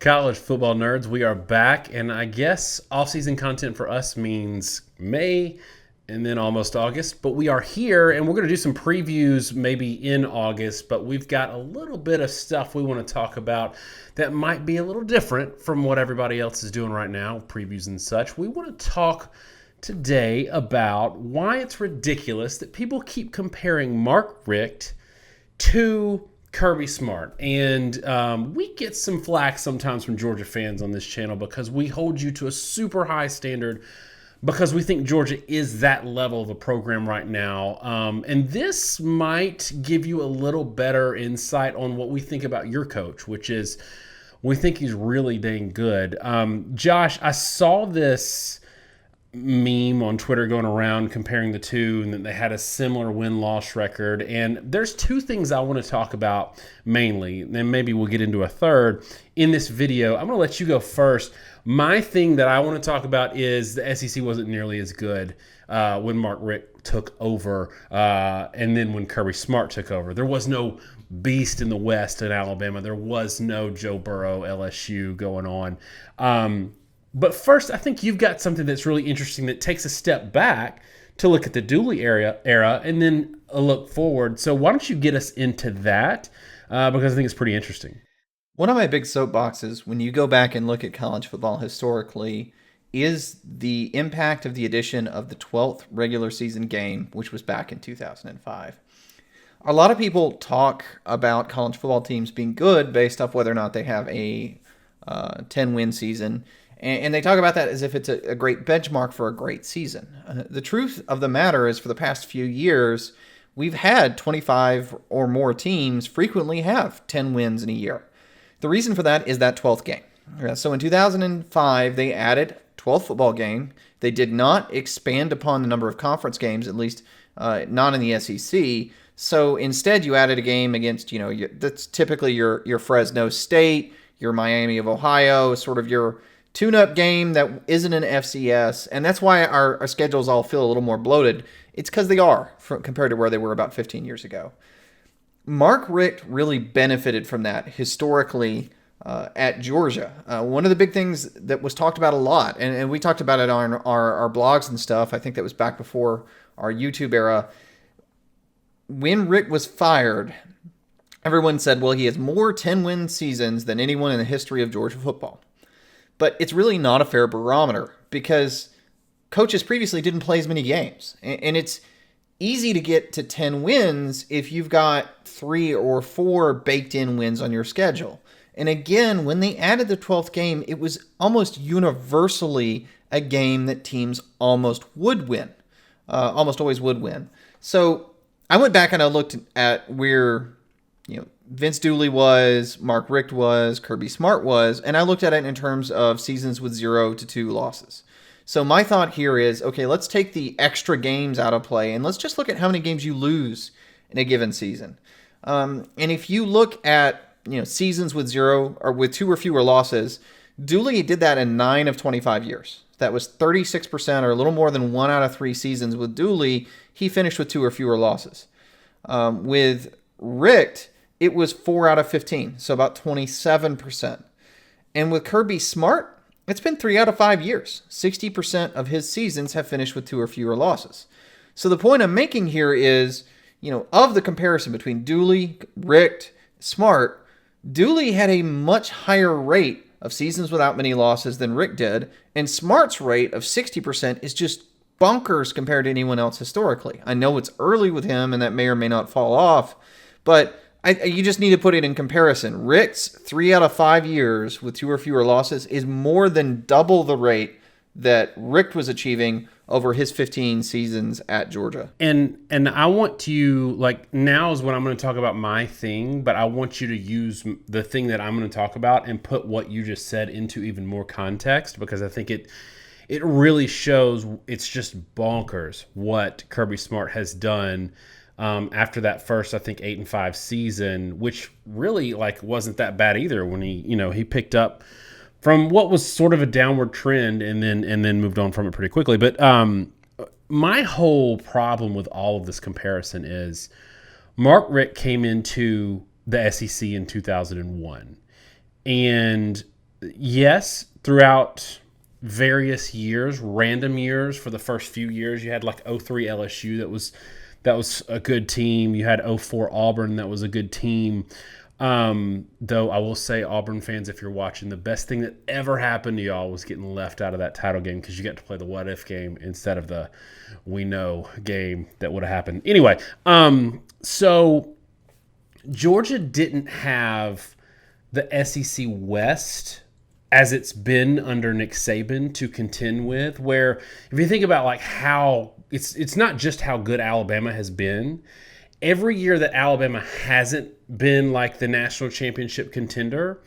College football nerds, we are back, and I guess off-season content for us means May and then almost August, but we are here, and we're going to do some previews maybe in August, but we've got a little bit of stuff we want to talk about that might be a little different from what everybody else is doing right now, previews and such. We want to talk today about why it's ridiculous that people keep comparing Mark Richt to Kirby Smart. And we get some flack sometimes from Georgia fans on this channel because we hold you to a super high standard because we think Georgia is that level of a program right now. And this might give you a little better insight on what we think about your coach, which is we think he's really dang good. Josh, I saw this meme on Twitter going around comparing the two and that they had a similar win-loss record. And there's two things I want to talk about mainly, and then maybe we'll get into a third in this video. I'm going to let you go first. My thing that I want to talk about is the SEC wasn't nearly as good when Mark Richt took over and then when Kirby Smart took over. There was no beast in the West in Alabama. There was no Joe Burrow, LSU going on. But first, I think you've got something that's really interesting that takes a step back to look at the Dooley era and then a look forward. So why don't you get us into that? Because I think it's pretty interesting. One of my big soapboxes, when you go back and look at college football historically, is the impact of the addition of the 12th regular season game, which was back in 2005. A lot of people talk about college football teams being good based off whether or not they have a 10-win season. And they talk about that as if it's a great benchmark for a great season. The truth of the matter is for the past few years, we've had 25 or more teams frequently have 10 wins in a year. The reason for that is that 12th game. So in 2005, they added 12th football game. They did not expand upon the number of conference games, at least not in the SEC. So instead, you added a game against, that's typically your Fresno State, your Miami of Ohio, sort of your tune-up game that isn't an FCS, and that's why our schedules all feel a little more bloated. It's because they are compared to where they were about 15 years ago. Mark Richt really benefited from that historically at Georgia. One of the big things that was talked about a lot, and we talked about it on our blogs and stuff, I think that was back before our YouTube era, when Richt was fired, everyone said, well, he has more 10-win seasons than anyone in the history of Georgia football. But it's really not a fair barometer because coaches previously didn't play as many games. And it's easy to get to 10 wins if you've got 3 or 4 baked-in wins on your schedule. And again, when they added the 12th game, it was almost universally a game that teams almost would win, almost always would win. So I went back and I looked at where Vince Dooley was, Mark Richt was, Kirby Smart was, and I looked at it in terms of seasons with 0 to 2 losses. So my thought here is, okay, let's take the extra games out of play and let's just look at how many games you lose in a given season. And if you look at seasons with 0 or with 2 or fewer losses, Dooley did that in 9 of 25 years. That was 36% or a little more than 1 out of 3 seasons with Dooley. He finished with 2 or fewer losses. With Richt, it was 4 out of 15, so about 27%. And with Kirby Smart, it's been 3 out of 5 years. 60% of his seasons have finished with 2 or fewer losses. So the point I'm making here is, of the comparison between Dooley, Richt, Smart, Dooley had a much higher rate of seasons without many losses than Richt did, and Smart's rate of 60% is just bonkers compared to anyone else historically. I know it's early with him, and that may or may not fall off, but you just need to put it in comparison. Richt's 3 out of 5 years with 2 or fewer losses is more than double the rate that Richt was achieving over his 15 seasons at Georgia. And I want to, now is when I'm going to talk about my thing, but I want you to use the thing that I'm going to talk about and put what you just said into even more context, because I think it really shows it's just bonkers what Kirby Smart has done after that first, I think, 8-5 season, which really wasn't that bad either when he picked up from what was sort of a downward trend and then moved on from it pretty quickly. But my whole problem with all of this comparison is Mark Richt came into the SEC in 2001. And Yes, throughout various years, random years. For the first few years, you had like '03 LSU that was a good team. You had '04 Auburn that was a good team. Though I will say, Auburn fans, if you're watching, the best thing that ever happened to y'all was getting left out of that title game because you got to play the what if game instead of the we know game that would have happened. Anyway, so Georgia didn't have the SEC West as it's been under Nick Saban to contend with. Where if you think about like how it's not just how good Alabama has been. Every year that Alabama hasn't been like the national championship contender,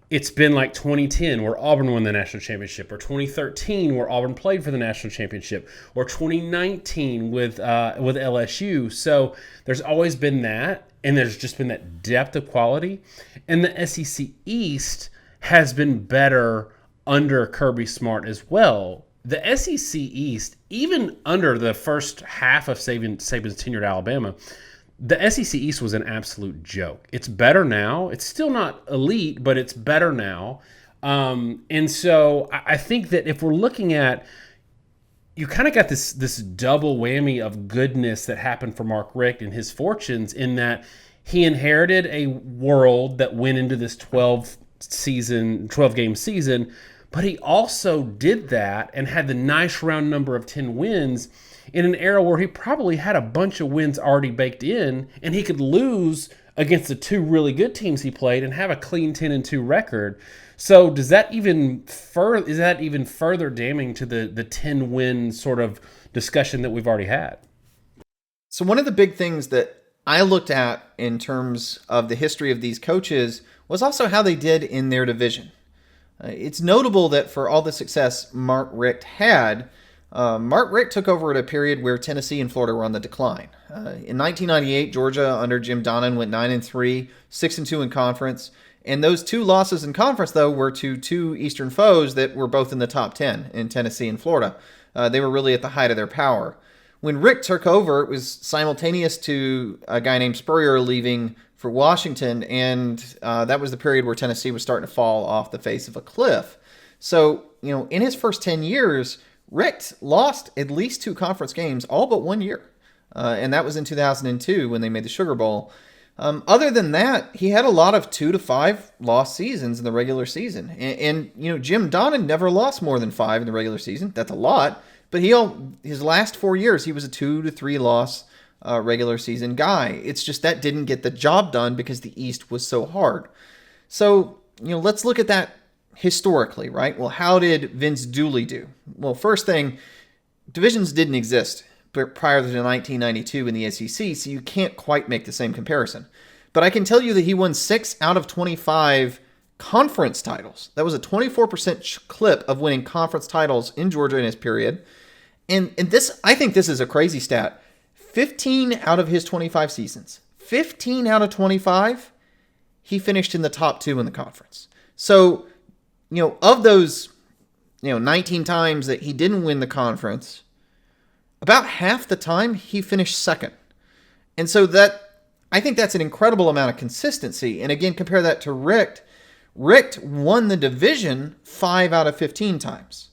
it's been like 2010 where Auburn won the national championship, or 2013 where Auburn played for the national championship, or 2019 with LSU. So there's always been that, and there's just been that depth of quality. And the SEC East has been better under Kirby Smart as well. The SEC East, even under the first half of Saban's tenure at Alabama, the SEC East was an absolute joke. It's better now. It's still not elite, but it's better now. And so I think that if we're looking at, you kind of got this double whammy of goodness that happened for Mark Richt and his fortunes, in that he inherited a world that went into this 12 game season, but he also did that and had the nice round number of 10 wins in an era where he probably had a bunch of wins already baked in, and he could lose against the two really good teams he played and have a clean 10-2 record. So is that even further damning to the 10-win sort of discussion that we've already had? So one of the big things that I looked at in terms of the history of these coaches was also how they did in their division. It's notable that for all the success Mark Richt had, Mark Richt took over at a period where Tennessee and Florida were on the decline. In 1998, Georgia under Jim Donnan went 9-3, 6-2 in conference. And those two losses in conference, though, were to two Eastern foes that were both in the top 10 in Tennessee and Florida. They were really at the height of their power. When Richt took over, it was simultaneous to a guy named Spurrier leaving for Washington, and that was the period where Tennessee was starting to fall off the face of a cliff. So, in his first 10 years, Richt lost at least two conference games all but 1 year, and that was in 2002 when they made the Sugar Bowl. Other than that, he had a lot of 2 to 5 lost seasons in the regular season. And Jim Donnan never lost more than 5 in the regular season. That's a lot. But his last 4 years, he was a 2 to 3 loss regular season guy. It's just that didn't get the job done because the East was so hard. So, let's look at that historically, right? Well, how did Vince Dooley do? Well, first thing, divisions didn't exist prior to 1992 in the SEC, so you can't quite make the same comparison. But I can tell you that he won 6 out of 25 conference titles. That was a 24% clip of winning conference titles in Georgia in his period. And this, I think this is a crazy stat. 15 out of his 25 seasons, 15 out of 25, he finished in the top 2 in the conference. So, of those, 19 times that he didn't win the conference, about half the time he finished second. And so I think that's an incredible amount of consistency. And again, compare that to Richt. Richt won the division 5 out of 15 times.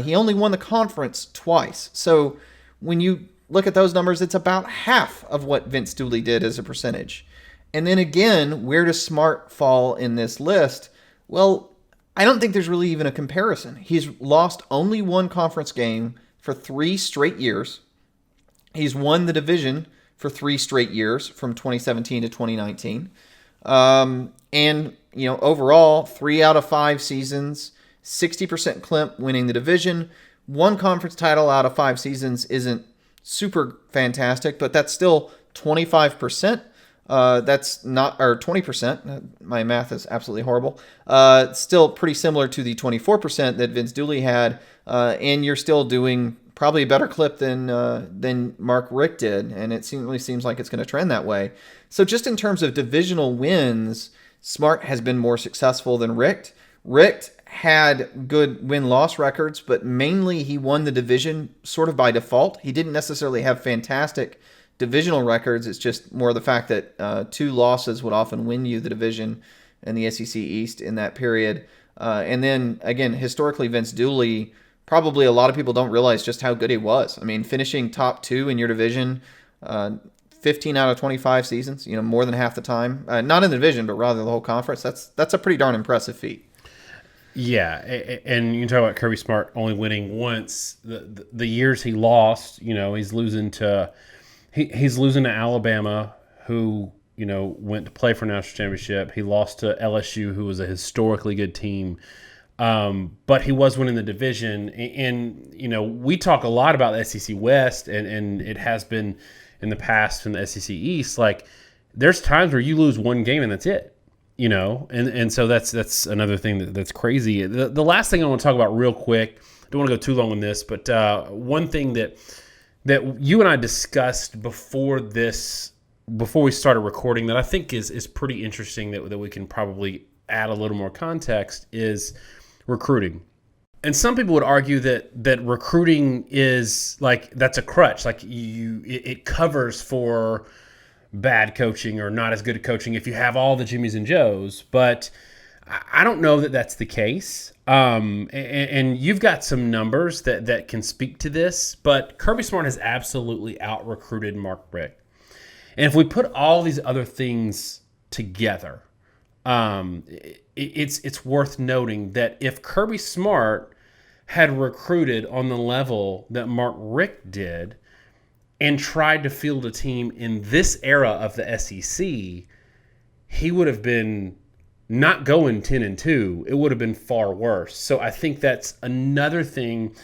He only won the conference twice. So when you look at those numbers, it's about half of what Vince Dooley did as a percentage. And then again, where does Smart fall in this list? Well, I don't think there's really even a comparison. He's lost only one conference game for 3 straight years. He's won the division for 3 straight years from 2017 to 2019. And, overall, 3 out of 5 seasons, 60% clip winning the division. 1 conference title out of 5 seasons isn't super fantastic, but that's still 25%. That's not, or 20%. My math is absolutely horrible. Still pretty similar to the 24% that Vince Dooley had. And you're still doing probably a better clip than Mark Richt did. And it seems like it's going to trend that way. So just in terms of divisional wins, Smart has been more successful than Richt. Richt had good win-loss records, but mainly he won the division sort of by default. He didn't necessarily have fantastic divisional records. It's just more the fact that 2 losses would often win you the division in the SEC East in that period. And then, again, historically, Vince Dooley, probably a lot of people don't realize just how good he was. I mean, finishing top 2 in your division, 15 out of 25 seasons, more than half the time. Not in the division, but rather the whole conference. That's a pretty darn impressive feat. Yeah, and you can talk about Kirby Smart only winning once. The years he lost, he's losing to Alabama, who went to play for a national championship. He lost to LSU, who was a historically good team, but he was winning the division. And we talk a lot about the SEC West, and it has been in the past in the SEC East. Like, there's times where you lose one game and that's it. And so that's another thing that's crazy. The last thing I want to talk about real quick, I don't want to go too long on this, but one thing that you and I discussed before we started recording that I think is pretty interesting that we can probably add a little more context is recruiting. And some people would argue that recruiting is like, that's a crutch. Like it covers for bad coaching or not as good at coaching if you have all the Jimmies and Joes. But I don't know that that's the case. And you've got some numbers that can speak to this, but Kirby Smart has absolutely out-recruited Mark Richt. And if we put all these other things together, it's worth noting that if Kirby Smart had recruited on the level that Mark Richt did and tried to field a team in this era of the SEC, he would have been not going 10-2. It would have been far worse. So I think that's another thing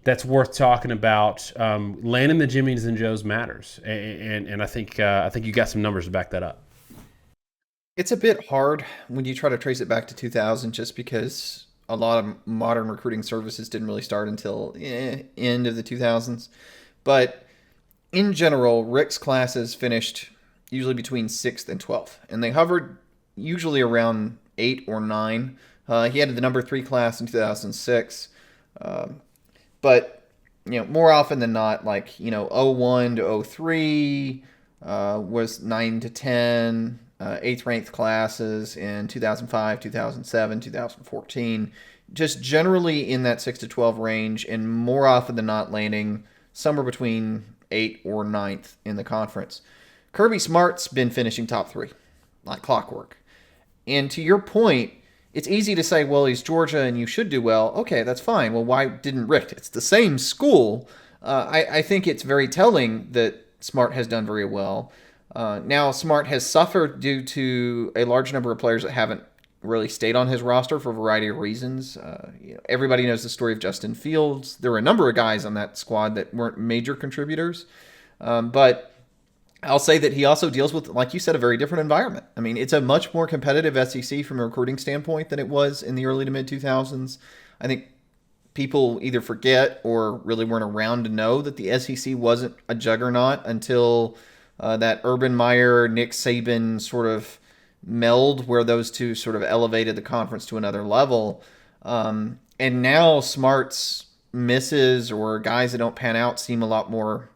that's worth talking about. Landing the Jimmies and Joes matters, and I think you got some numbers to back that up. It's a bit hard when you try to trace it back to 2000, just because a lot of modern recruiting services didn't really start until end of the 2000s. But in general, Rick's classes finished usually between 6th and 12th, and they hovered usually around 8 or 9. He had the number 3 class in 2006, but more often than not, like 01 to 03 was 9 to 10, 8th ranked classes in 2005, 2007, 2014, just generally in that 6 to 12 range, and more often than not landing somewhere between 8th or 9th in the conference. Kirby Smart's been finishing top 3, like clockwork. And to your point, it's easy to say, well, he's Georgia and you should do well. Okay, that's fine. Well, why didn't Richt? It's the same school. I think it's very telling that Smart has done very well. Now, Smart has suffered due to a large number of players that haven't really stayed on his roster for a variety of reasons. Everybody knows the story of Justin Fields. There were a number of guys on that squad that weren't major contributors. But I'll say that he also deals with, like you said, a very different environment. I mean, it's a much more competitive SEC from a recruiting standpoint than it was in the early to mid-2000s. I think people either forget or really weren't around to know that the SEC wasn't a juggernaut until that Urban Meyer, Nick Saban sort of meld, where those two sort of elevated the conference to another level. And now Smart's misses or guys that don't pan out seem a lot more,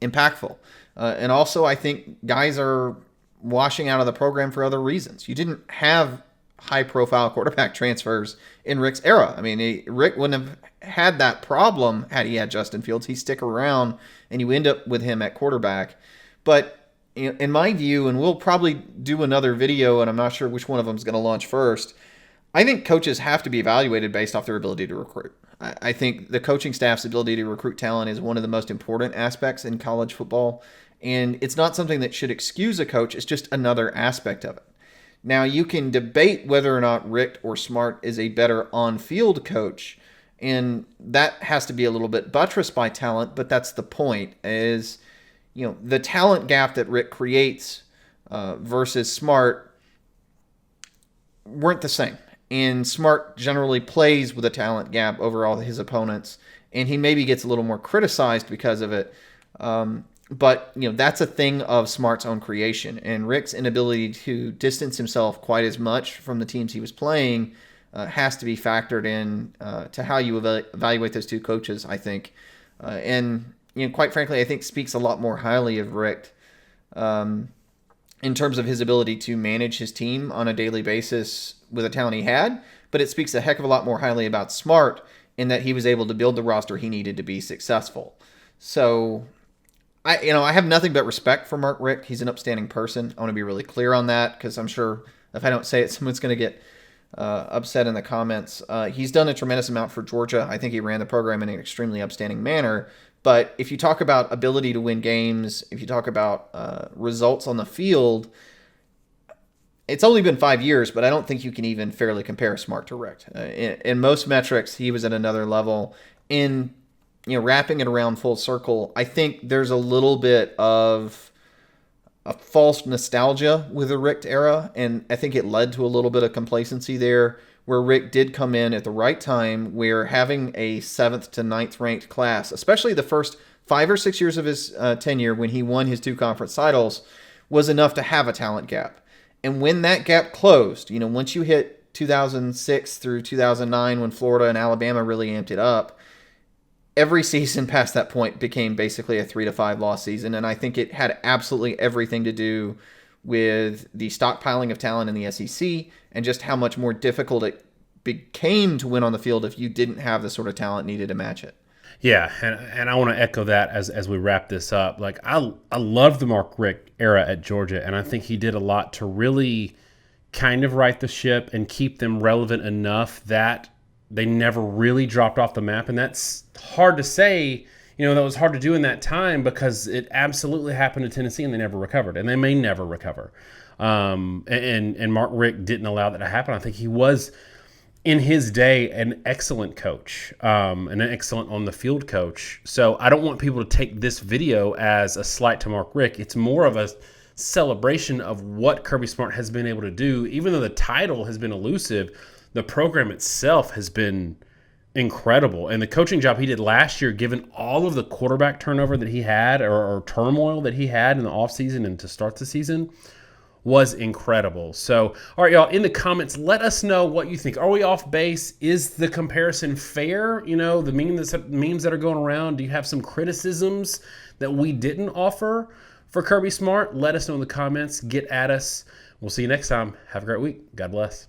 impactful. And also, I think guys are washing out of the program for other reasons. You didn't have high-profile quarterback transfers in Rick's era. I mean, Rick wouldn't have had that problem had he had Justin Fields. He'd stick around, and you end up with him at quarterback. But in my view, and we'll probably do another video, and I'm not sure which one of them is going to launch first, I think coaches have to be evaluated based off their ability to recruit. I think the coaching staff's ability to recruit talent is one of the most important aspects in college football. And it's not something that should excuse a coach. It's just another aspect of it. Now, you can debate whether or not Richt or Smart is a better on-field coach, and that has to be a little bit buttressed by talent, but that's the point, is, the talent gap that Richt creates versus Smart weren't the same. And Smart generally plays with a talent gap over all his opponents, and he maybe gets a little more criticized because of it. But, that's a thing of Smart's own creation. And Rick's inability to distance himself quite as much from the teams he was playing has to be factored in to how you evaluate those two coaches, I think. And, quite frankly, I think speaks a lot more highly of Rick in terms of his ability to manage his team on a daily basis with the talent he had, but it speaks a heck of a lot more highly about Smart in that he was able to build the roster he needed to be successful. So I have nothing but respect for Mark Richt. He's an upstanding person. I want to be really clear on that because I'm sure if I don't say it, someone's going to get upset in the comments. He's done a tremendous amount for Georgia. I think he ran the program in an extremely upstanding manner. But if you talk about ability to win games, if you talk about results on the field, it's only been 5 years, but I don't think you can even fairly compare Smart to Richt. In most metrics, he was at another level. In wrapping it around full circle, I think there's a little bit of a false nostalgia with the Richt era, and I think it led to a little bit of complacency there, where Richt did come in at the right time, where having a 7th to 9th ranked class, especially the first 5 or 6 years of his tenure when he won his 2 conference titles, was enough to have a talent gap. And when that gap closed, once you hit 2006 through 2009, when Florida and Alabama really amped it up, every season past that point became basically a 3 to 5 loss season. And I think it had absolutely everything to do with the stockpiling of talent in the SEC and just how much more difficult it became to win on the field if you didn't have the sort of talent needed to match it. Yeah, and I want to echo that as we wrap this up. Like I love the Mark Richt era at Georgia, and I think he did a lot to really kind of right the ship and keep them relevant enough that they never really dropped off the map. And that's hard to say. That was hard to do in that time because it absolutely happened in Tennessee and they never recovered, and they may never recover. And Mark Richt didn't allow that to happen. I think he was, in his day, an excellent coach, and an excellent on the field coach. So I don't want people to take this video as a slight to Mark Richt. It's more of a celebration of what Kirby Smart has been able to do. Even though the title has been elusive, the program itself has been incredible. And the coaching job he did last year, given all of the quarterback turnover that he had or turmoil that he had in the offseason and to start the season, was incredible. So, all right, y'all, in the comments, let us know what you think. Are we off base? Is the comparison fair? The memes that are going around, do you have some criticisms that we didn't offer for Kirby Smart? Let us know in the comments. Get at us. We'll see you next time. Have a great week. God bless.